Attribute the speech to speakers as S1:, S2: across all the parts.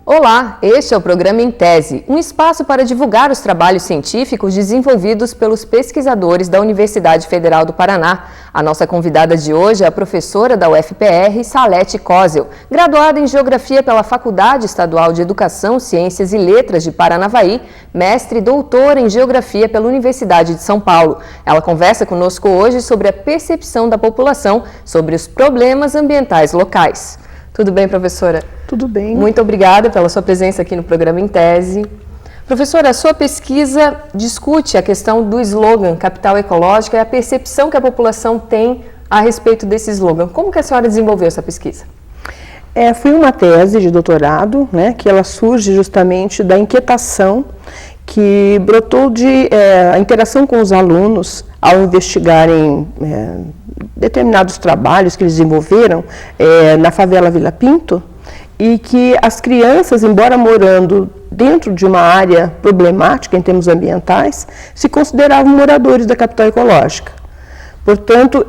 S1: Olá, este é o programa Em Tese, um espaço para divulgar os trabalhos científicos desenvolvidos pelos pesquisadores da Universidade Federal do Paraná. A nossa convidada de hoje é a professora da UFPR, Salete Kozel, graduada em Geografia pela Faculdade Estadual de Educação, Ciências e Letras de Paranavaí, mestre e doutora em Geografia pela Universidade de São Paulo. Ela conversa conosco hoje sobre a percepção da população sobre os problemas ambientais locais. Tudo bem, professora?
S2: Tudo bem.
S1: Muito obrigada pela sua presença aqui no programa Em Tese. Professora, a sua pesquisa discute a questão do slogan Capital Ecológica e a percepção que a população tem a respeito desse slogan. Como que a senhora desenvolveu essa pesquisa?
S2: Foi uma tese de doutorado, né, que ela surge justamente da inquietação que brotou de a interação com os alunos ao investigarem determinados trabalhos que eles desenvolveram na favela Vila Pinto, e que as crianças, embora morando dentro de uma área problemática em termos ambientais, se consideravam moradores da capital ecológica. Portanto,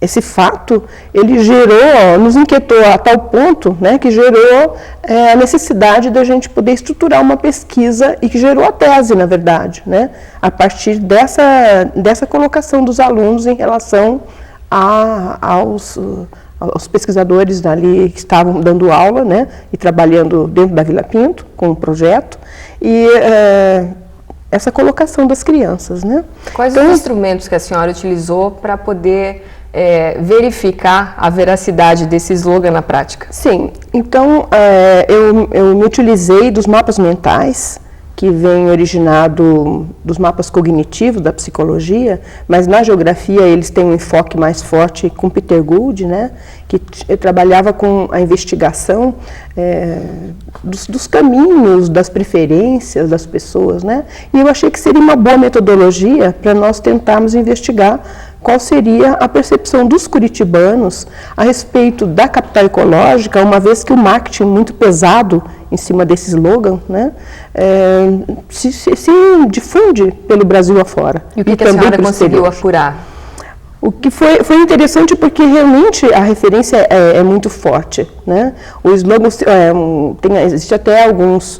S2: esse fato, ele gerou, nos inquietou a tal ponto, né, que gerou a necessidade da gente poder estruturar uma pesquisa e que gerou a tese, na verdade, né, a partir dessa colocação dos alunos em relação aos pesquisadores dali que estavam dando aula, né, e trabalhando dentro da Vila Pinto com o projeto, e essa colocação das crianças, né.
S1: Quais os instrumentos que a senhora utilizou para poder verificar a veracidade desse slogan na prática?
S2: Sim, então eu me utilizei dos mapas mentais, que vem originado dos mapas cognitivos da psicologia, mas na geografia eles têm um enfoque mais forte com Peter Gould, né, que trabalhava com a investigação dos caminhos, das preferências das pessoas, né, e eu achei que seria uma boa metodologia para nós tentarmos investigar qual seria a percepção dos curitibanos a respeito da capital ecológica, uma vez que o marketing muito pesado em cima desse slogan, né, se difunde pelo Brasil afora.
S1: E o que a senhora conseguiu apurar?
S2: O que foi interessante porque realmente a referência é muito forte, né? O slogan, existe até alguns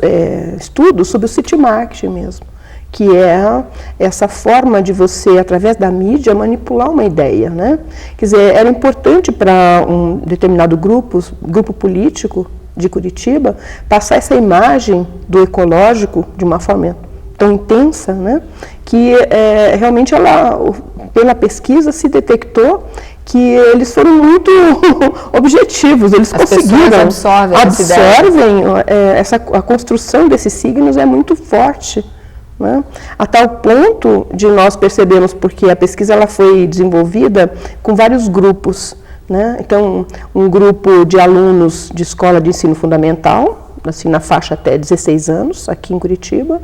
S2: estudos sobre o city marketing mesmo, que é essa forma de você, através da mídia, manipular uma ideia, né? Quer dizer, era importante para um determinado grupo político de Curitiba, passar essa imagem do ecológico de uma forma tão intensa, né? Que realmente pela pesquisa se detectou que eles foram muito objetivos, eles conseguiram, absorvem a construção desses signos é muito forte, né? A tal ponto de nós percebermos, porque a pesquisa ela foi desenvolvida com vários grupos, né? Então, um grupo de alunos de escola de ensino fundamental, assim, na faixa até 16 anos, aqui em Curitiba,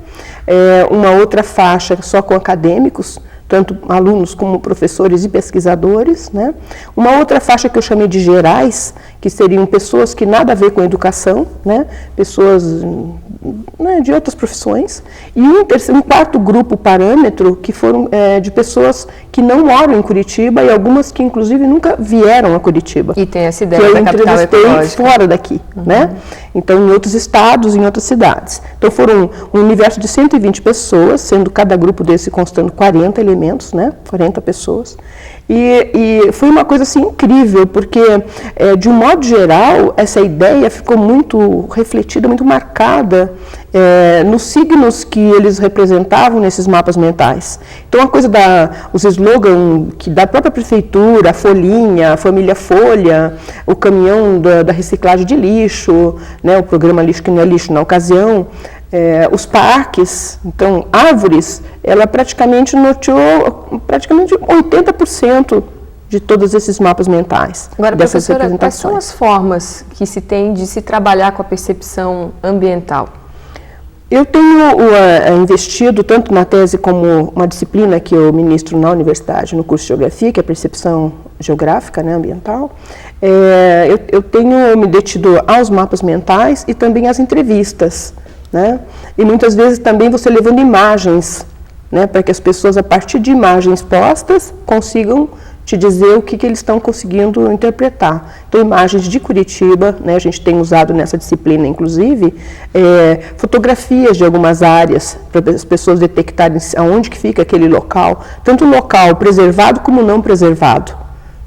S2: uma outra faixa só com acadêmicos, tanto alunos como professores e pesquisadores, né? Uma outra faixa que eu chamei de gerais, que seriam pessoas que nada a ver com educação, né? Pessoas, né, de outras profissões, e um quarto grupo parâmetro que foram de pessoas que não moram em Curitiba e algumas que inclusive nunca vieram a Curitiba.
S1: E tem essa ideia da capital ecológica.
S2: Fora daqui, né? Então, em outros estados, em outras cidades. Então, foram um universo de 120 pessoas, sendo cada grupo desse constando 40 elementos, né? 40 pessoas. E foi uma coisa assim incrível, porque de um modo geral essa ideia ficou muito refletida, muito marcada nos signos que eles representavam nesses mapas mentais. Então a coisa os slogans que da própria prefeitura, a folhinha, a família Folha, o caminhão da reciclagem de lixo, né, o programa Lixo que não é lixo na ocasião, os parques, então árvores, ela praticamente norteou 80% de todos esses mapas mentais.
S1: Agora, professora, quais são as formas que se tem de se trabalhar com a percepção ambiental?
S2: Eu tenho investido tanto na tese como uma disciplina que eu ministro na universidade, no curso de Geografia, que é a percepção geográfica, né, ambiental, eu tenho me detido aos mapas mentais e também às entrevistas, né? E muitas vezes também você levando imagens, né, para que as pessoas, a partir de imagens postas, consigam te dizer o que eles estão conseguindo interpretar. Então, imagens de Curitiba, né, a gente tem usado nessa disciplina, inclusive, fotografias de algumas áreas, para as pessoas detectarem aonde que fica aquele local, tanto o local preservado como não preservado.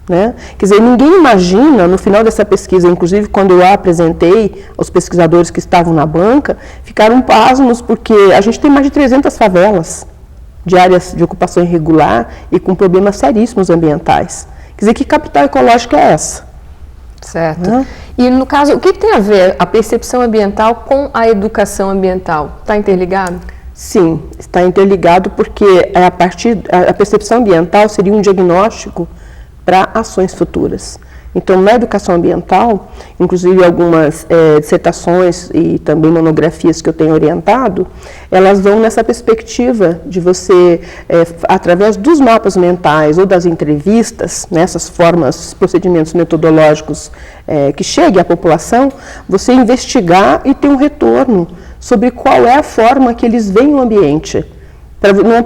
S2: Né? Quer dizer, ninguém imagina, no final dessa pesquisa, inclusive quando eu a apresentei aos pesquisadores que estavam na banca, ficaram pasmos, porque a gente tem mais de 300 favelas de áreas de ocupação irregular e com problemas seríssimos ambientais. Quer dizer, que capital ecológica é essa?
S1: Certo. Né? E, no caso, o que tem a ver a percepção ambiental com a educação ambiental? Está interligado?
S2: Sim, está interligado porque a percepção ambiental seria um diagnóstico para ações futuras. Então, na educação ambiental, inclusive algumas dissertações e também monografias que eu tenho orientado, elas vão nessa perspectiva de você, através dos mapas mentais ou das entrevistas, nessas formas, procedimentos metodológicos que cheguem à população, você investigar e ter um retorno sobre qual é a forma que eles veem o ambiente.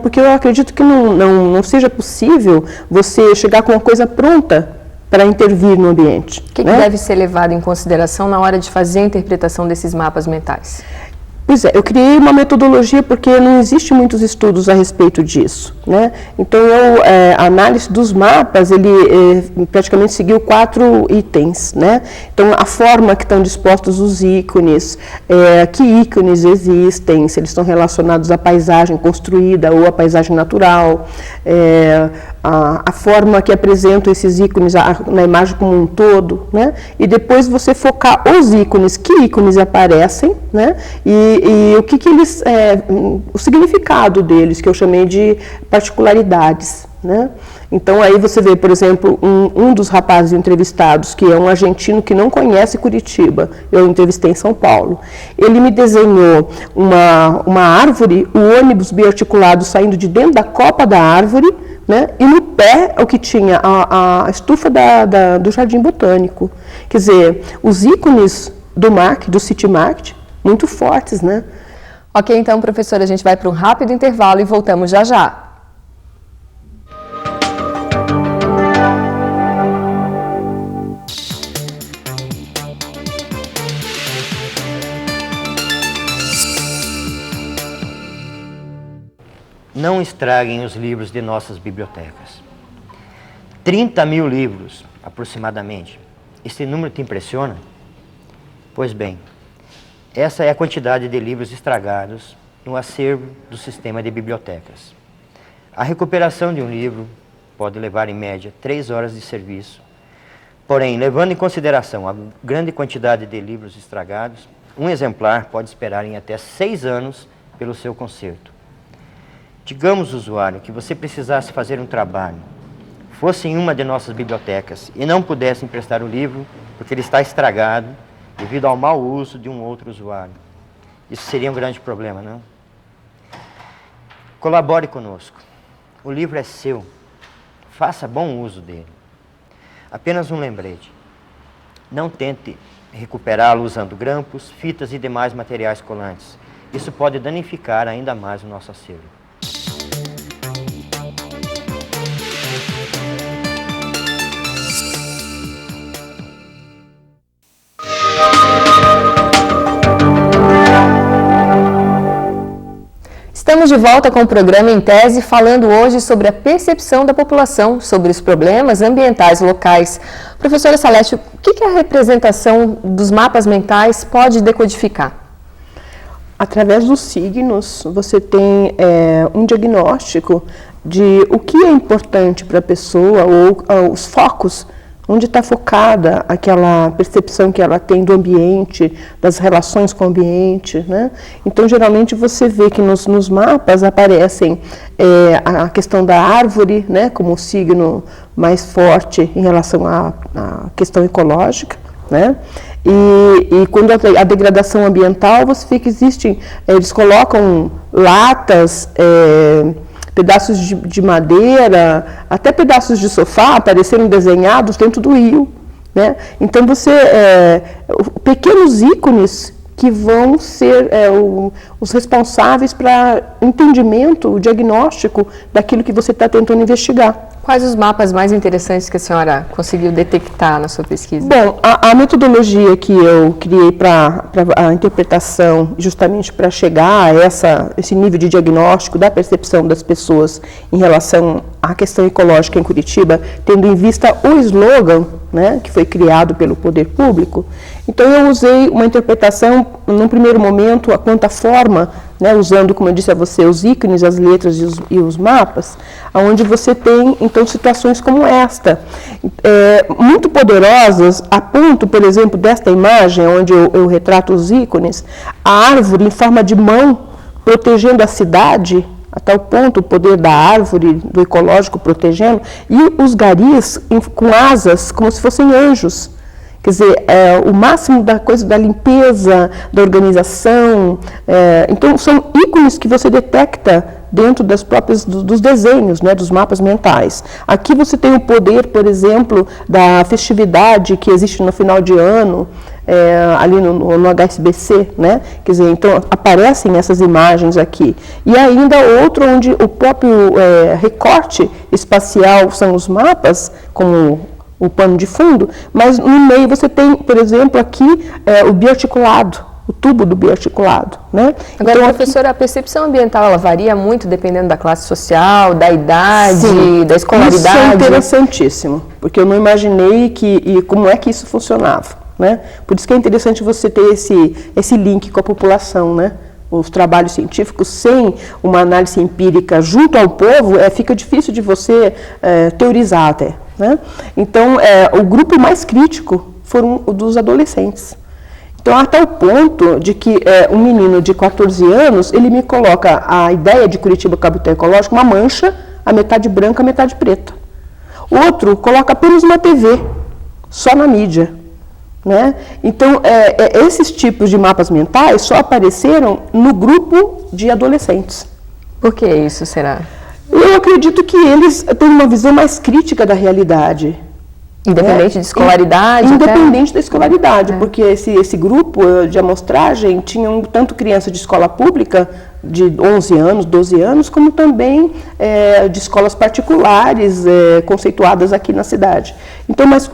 S2: Porque eu acredito que não seja possível você chegar com uma coisa pronta para intervir no ambiente.
S1: O que deve ser levado em consideração na hora de fazer a interpretação desses mapas mentais?
S2: Pois é, eu criei uma metodologia porque não existe muitos estudos a respeito disso, né? Então, a análise dos mapas, ele praticamente seguiu 4 itens, né? Então, a forma que estão dispostos os ícones, que ícones existem, se eles estão relacionados à paisagem construída ou à paisagem natural, a forma que apresentam esses ícones na imagem como um todo, né? E depois você focar os ícones, que ícones aparecem, né? E o que eles, o significado deles, que eu chamei de particularidades, né? Então, aí você vê, por exemplo, um dos rapazes entrevistados, que é um argentino que não conhece Curitiba, eu entrevistei em São Paulo. Ele me desenhou uma árvore, o ônibus biarticulado saindo de dentro da copa da árvore, né? E no pé, o que tinha a estufa do Jardim Botânico. Quer dizer, os ícones do City Market, muito fortes, né?
S1: Ok, então, professora, a gente vai para um rápido intervalo e voltamos já já.
S3: Não estraguem os livros de nossas bibliotecas. 30 mil livros, aproximadamente. Esse número te impressiona? Pois bem, essa é a quantidade de livros estragados no acervo do sistema de bibliotecas. A recuperação de um livro pode levar, em média, 3 horas de serviço. Porém, levando em consideração a grande quantidade de livros estragados, um exemplar pode esperar em até 6 anos pelo seu conserto. Digamos, usuário, que você precisasse fazer um trabalho, fosse em uma de nossas bibliotecas e não pudesse emprestar o livro porque ele está estragado devido ao mau uso de um outro usuário. Isso seria um grande problema, não? Colabore conosco. O livro é seu. Faça bom uso dele. Apenas um lembrete. Não tente recuperá-lo usando grampos, fitas e demais materiais colantes. Isso pode danificar ainda mais o nosso acervo.
S1: Estamos de volta com o programa Em Tese, falando hoje sobre a percepção da população sobre os problemas ambientais locais. Professora Salete, o que a representação dos mapas mentais pode decodificar?
S2: Através dos signos, você tem um diagnóstico de o que é importante para a pessoa, ou os focos, onde está focada aquela percepção que ela tem do ambiente, das relações com o ambiente, né? Então, geralmente, você vê que nos mapas aparecem a questão da árvore, né, como o signo mais forte em relação à questão ecológica, né? E quando a degradação ambiental, você vê que existem, eles colocam latas, pedaços de madeira, até pedaços de sofá apareceram desenhados dentro do rio, né? Então, pequenos ícones que vão ser os responsáveis para entendimento, o diagnóstico daquilo que você está tentando investigar.
S1: Quais os mapas mais interessantes que a senhora conseguiu detectar na sua pesquisa?
S2: Bom, a metodologia que eu criei para a interpretação, justamente para chegar a esse nível de diagnóstico da percepção das pessoas em relação à questão ecológica em Curitiba, tendo em vista o slogan, né, que foi criado pelo poder público. Então, eu usei uma interpretação, num primeiro momento, quanto à forma, né, usando, como eu disse a você, os ícones, as letras e os mapas, onde você tem, então, situações como esta, muito poderosas, a ponto, por exemplo, desta imagem, onde eu retrato os ícones, a árvore em forma de mão, protegendo a cidade, a tal ponto o poder da árvore, do ecológico protegendo, e os garis com asas, como se fossem anjos. Quer dizer, o máximo da coisa da limpeza, da organização. Então, são ícones que você detecta dentro das próprias, dos desenhos, né, dos mapas mentais. Aqui você tem o poder, por exemplo, da festividade que existe no final de ano, ali no HSBC, né? Quer dizer, então aparecem essas imagens aqui. E ainda outro onde o próprio recorte espacial são os mapas, como o pano de fundo, mas no meio você tem, por exemplo, aqui o biarticulado, o tubo do biarticulado, né?
S1: Agora,
S2: então,
S1: professora, a percepção ambiental, ela varia muito dependendo da classe social, da idade, sim, da escolaridade?
S2: Isso é interessantíssimo, porque eu não imaginei como é que isso funcionava, né? Por isso que é interessante você ter esse link com a população, né? Os trabalhos científicos sem uma análise empírica junto ao povo, fica difícil de você teorizar até, né? Então, o grupo mais crítico foram os dos adolescentes. Então, até o ponto de que um menino de 14 anos, ele me coloca a ideia de Curitiba Capital Ecológica, uma mancha, a metade branca, a metade preta. Outro coloca apenas uma TV, só na mídia. Né? Então, esses tipos de mapas mentais só apareceram no grupo de adolescentes.
S1: Por que isso será?
S2: Eu acredito que eles têm uma visão mais crítica da realidade.
S1: Independente de escolaridade?
S2: Independente da escolaridade, porque esse grupo de amostragem tinham tanto criança de escola pública, de 11 anos, 12 anos, como também de escolas particulares conceituadas aqui na cidade. Então, mas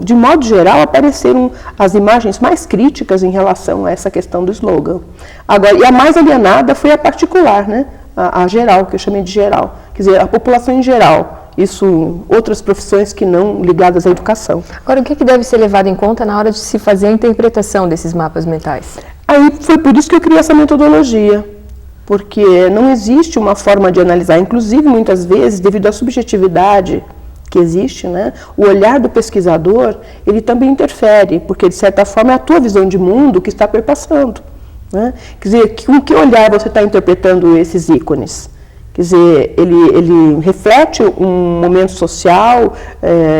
S2: de modo geral, apareceram as imagens mais críticas em relação a essa questão do slogan. Agora, e a mais alienada foi a particular, né? A geral, que eu chamei de geral. Quer dizer, a população em geral. Isso, outras profissões que não ligadas à educação.
S1: Agora, o que deve ser levado em conta na hora de se fazer a interpretação desses mapas mentais?
S2: Aí foi por isso que eu criei essa metodologia, porque não existe uma forma de analisar, inclusive muitas vezes, devido à subjetividade que existe, né, o olhar do pesquisador, ele também interfere, porque de certa forma é a tua visão de mundo que está perpassando, né? Quer dizer, com que olhar você está interpretando esses ícones? Quer dizer, ele reflete um momento social,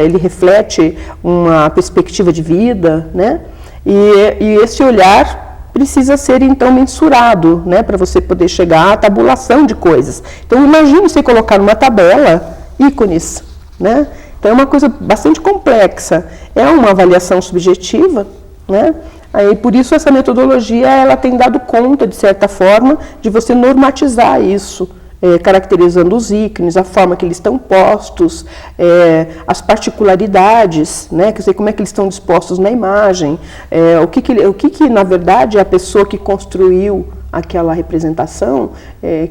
S2: ele reflete uma perspectiva de vida, né? E esse olhar precisa ser, então, mensurado, né? Para você poder chegar à tabulação de coisas. Então, imagine você colocar numa tabela ícones, né? Então, é uma coisa bastante complexa. É uma avaliação subjetiva, né? Aí, por isso, essa metodologia ela tem dado conta, de certa forma, de você normatizar isso, caracterizando os ícones, a forma que eles estão postos, as particularidades, né? Quer dizer, como é que eles estão dispostos na imagem, o que na verdade a pessoa que construiu aquela representação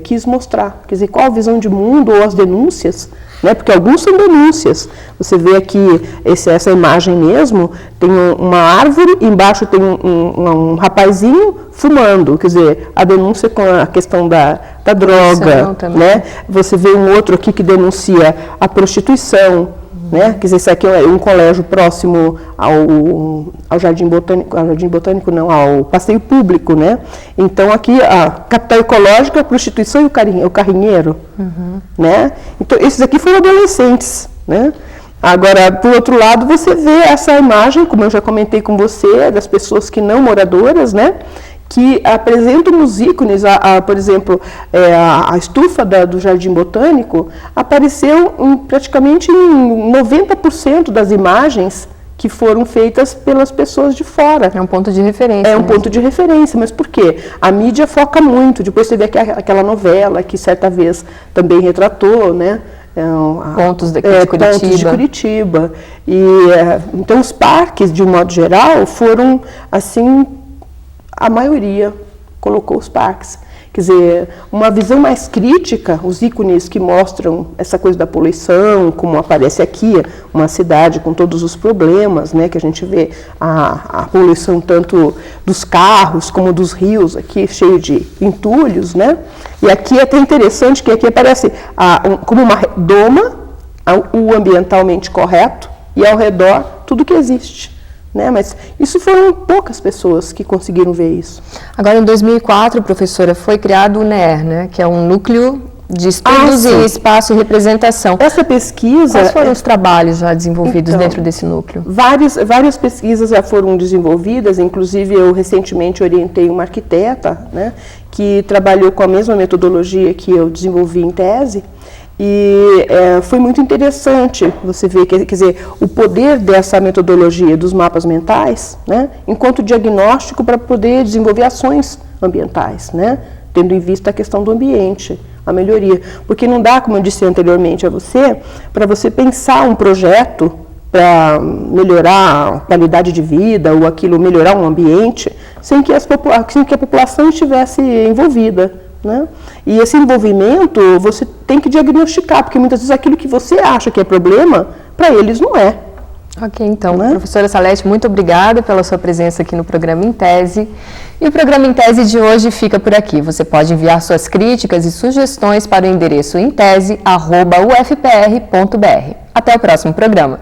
S2: quis mostrar, quer dizer, qual a visão de mundo ou as denúncias, né? Porque alguns são denúncias. Você vê aqui essa imagem mesmo, tem uma árvore, embaixo tem um rapazinho fumando, quer dizer, a denúncia com a questão da droga, né? Você vê um outro aqui que denuncia a prostituição, né? Quer dizer, isso aqui é um colégio próximo ao Jardim Botânico não, ao passeio público, né? Então aqui a capital ecológica, a prostituição e o carrinheiro, né? Então esses aqui foram adolescentes, né? Agora, por outro lado, você vê essa imagem, como eu já comentei com você, das pessoas que não moradoras, né? que apresentam nos ícones, por exemplo, a estufa do Jardim Botânico apareceu praticamente em 90% das imagens que foram feitas pelas pessoas de fora.
S1: É um ponto de referência.
S2: É um ponto de referência, mas por quê? A mídia foca muito. Depois você vê aquela novela que certa vez também retratou, né?
S1: Pontos de Curitiba.
S2: Pontos de Curitiba. Então, os parques, de um modo geral, foram, assim, a maioria colocou os parques. Quer dizer, uma visão mais crítica, os ícones que mostram essa coisa da poluição, como aparece aqui, uma cidade com todos os problemas, né, que a gente vê a poluição tanto dos carros como dos rios, aqui cheio de entulhos, né? E aqui é até interessante que aqui aparece como uma redoma, o ambientalmente correto, e ao redor tudo que existe. Né? Mas isso foram poucas pessoas que conseguiram ver isso.
S1: Agora, em 2004, professora, foi criado o NER, né? Que é um núcleo de estudos em espaço e representação.
S2: Essa pesquisa...
S1: Quais foram os trabalhos já desenvolvidos dentro desse núcleo?
S2: Várias pesquisas já foram desenvolvidas, inclusive eu recentemente orientei uma arquiteta, né, que trabalhou com a mesma metodologia que eu desenvolvi em tese. E foi muito interessante você ver, quer dizer, o poder dessa metodologia dos mapas mentais, né, enquanto diagnóstico para poder desenvolver ações ambientais, né, tendo em vista a questão do ambiente, a melhoria. Porque não dá, como eu disse anteriormente a você, para você pensar um projeto para melhorar a qualidade de vida ou aquilo, melhorar um ambiente, sem que a população estivesse envolvida. Né? E esse envolvimento você tem que diagnosticar, porque muitas vezes aquilo que você acha que é problema, para eles não é.
S1: Ok, então,
S2: né?
S1: Professora Salete, muito obrigada pela sua presença aqui no programa Em Tese. E o programa Em Tese de hoje fica por aqui. Você pode enviar suas críticas e sugestões para o endereço emtese@ufpr.br. Até o próximo programa.